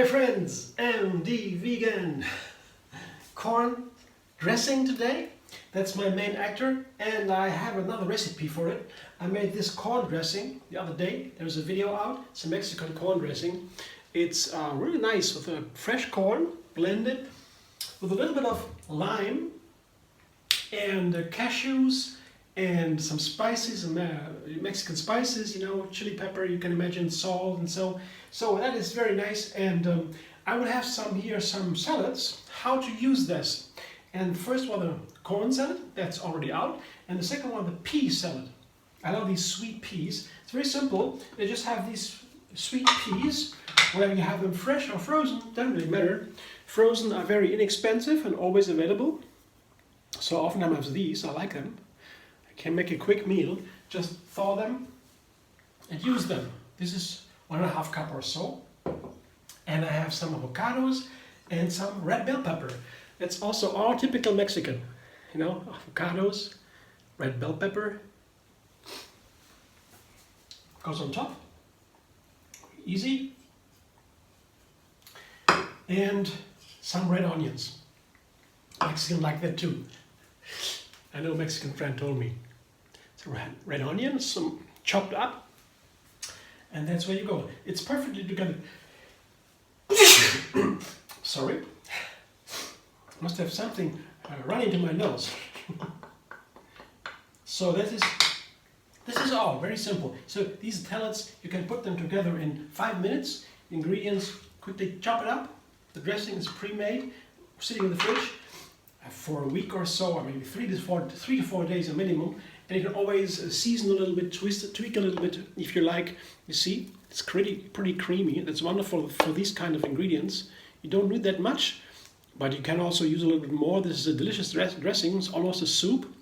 friends, MD Vegan. Corn dressing today. That's my main actor, and I have another recipe for it. I made this corn dressing the other day. There's a video out. It's a Mexican corn dressing. It's really nice with a fresh corn blended with a little bit of lime and cashews and some spices, Mexican spices, you know, chili pepper, you can imagine, salt, and so that is very nice. And I will have some salads, how to use this. And the first one, the corn salad, that's already out, and the second one, the pea salad. I love these sweet peas. It's very simple. They just have these sweet peas, whether you have them fresh or frozen, doesn't really matter. Frozen are very inexpensive and always available. So often I have these, I like them. I can make a quick meal, just thaw them and use them. This is 1.5 cups or so. And I have some avocados and some red bell pepper. That's also all typical Mexican. You know, avocados, red bell pepper. Goes on top. Easy. And some red onions. Mexican like that too. I know a Mexican friend told me. So red onions, some chopped up, and that's where you go. It's perfectly together. Sorry. Must have something running to my nose. So this is all very simple. So these salads, you can put them together in 5 minutes. Ingredients, quickly chop it up. The dressing is pre-made, sitting in the fridge for a week or so, or maybe 3 to 4 days a minimum. And you can always season a little bit, twist it, tweak a little bit if you like. You see, it's pretty creamy. That's wonderful for these kind of ingredients. You don't need that much, but you can also use a little bit more. This is a delicious dressing. It's almost a soup.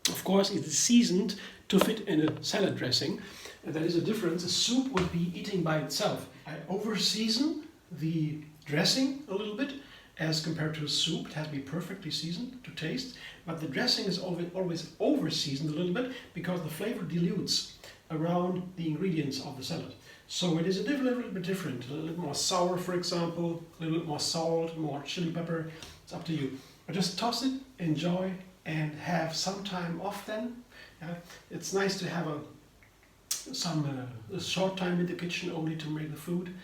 Of course, it is seasoned to fit in a salad dressing. And that is a difference. A soup would be eating by itself. I over-season the dressing a little bit as compared to a soup. It has to be perfectly seasoned to taste, but the dressing is always over-seasoned a little bit because the flavor dilutes around the ingredients of the salad. So it is a little bit different, a little more sour, for example, a little bit more salt, more chili pepper. It's up to you. But just toss it, enjoy, and have some time off then. It's nice to have a short time in the kitchen only to make the food.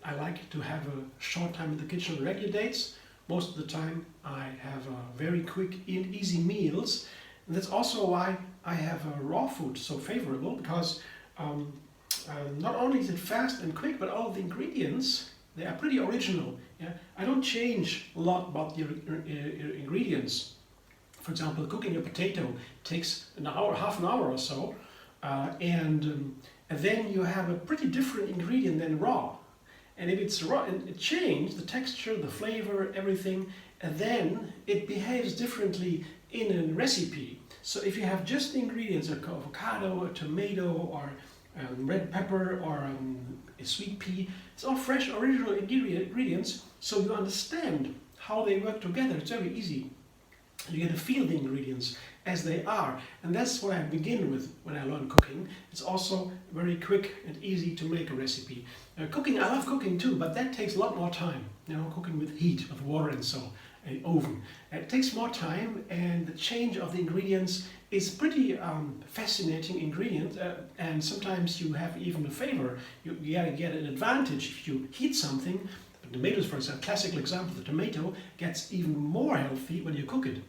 I like to have a short time in the kitchen on regular dates. Most of the time I have very quick and easy meals. And that's also why I have raw food so favorable, because not only is it fast and quick, but all the ingredients, they are pretty original. Yeah? I don't change a lot about the ingredients. For example, cooking a potato takes an hour, half an hour or so, and then you have a pretty different ingredient than raw. And if it's raw, and it changes the texture, the flavor, everything, and then it behaves differently in a recipe. So if you have just the ingredients, like avocado, a tomato, or red pepper, or a sweet pea, it's all fresh, original ingredients, so you understand how they work together. It's very easy. You get to feel the ingredients as they are, and that's what I begin with when I learn cooking. It's also very quick and easy to make a recipe. Cooking, I love cooking too, but that takes a lot more time. You know, cooking with heat, with water and so, an oven. It takes more time, and the change of the ingredients is pretty fascinating ingredient, and sometimes you have even a favor. You get an advantage if you heat something. The tomatoes, for example, classical example, the tomato gets even more healthy when you cook it.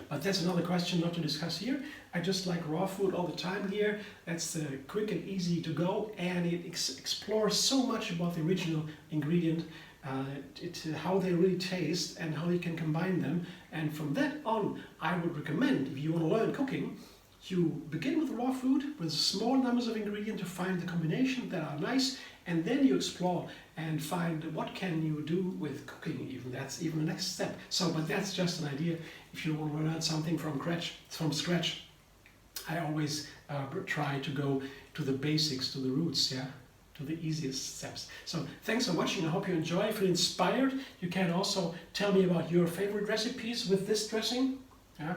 But that's another question not to discuss here. I just like raw food all the time here. That's quick and easy to go, and it explores so much about the original ingredient, how they really taste and how you can combine them. And from that on, I would recommend, if you want to learn cooking, you begin with raw food with small numbers of ingredients to find the combination that are nice, and then you explore and find what can you do with cooking even. That's even the next step. So, but that's just an idea. If you want to learn something from scratch, I always try to go to the basics, to the roots, yeah, to the easiest steps. So thanks for watching. I hope you enjoy. If you're inspired, you can also tell me about your favorite recipes with this dressing. Yeah.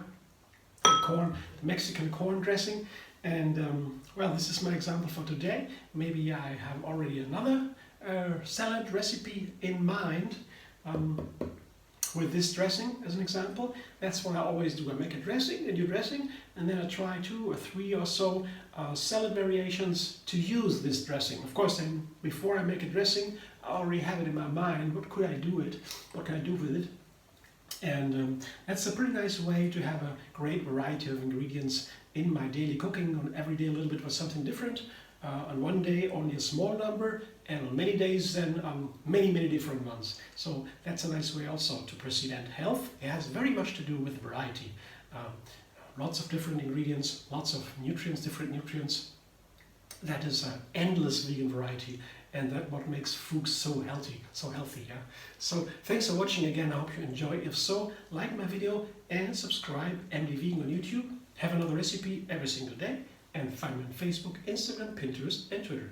The Mexican corn dressing, and well, this is my example for today. Maybe I have already another salad recipe in mind, with this dressing as an example. That's what I always do. I make a new dressing, and then I try 2 or 3 or so salad variations to use this dressing. Of course, then before I make a dressing, I already have it in my mind. What could I do it? What can I do with it? And that's a pretty nice way to have a great variety of ingredients in my daily cooking. On every day a little bit was something different. On one day only a small number, and on many days then many different ones. So that's a nice way also to proceed. And health, it has very much to do with variety. Lots of different ingredients, lots of nutrients, different nutrients. That is an endless vegan variety, and that's what makes food so healthy. Yeah. So thanks for watching again. I hope you enjoy. If so, like my video and subscribe. MD Vegan on YouTube. Have another recipe every single day. And find me on Facebook, Instagram, Pinterest, and Twitter.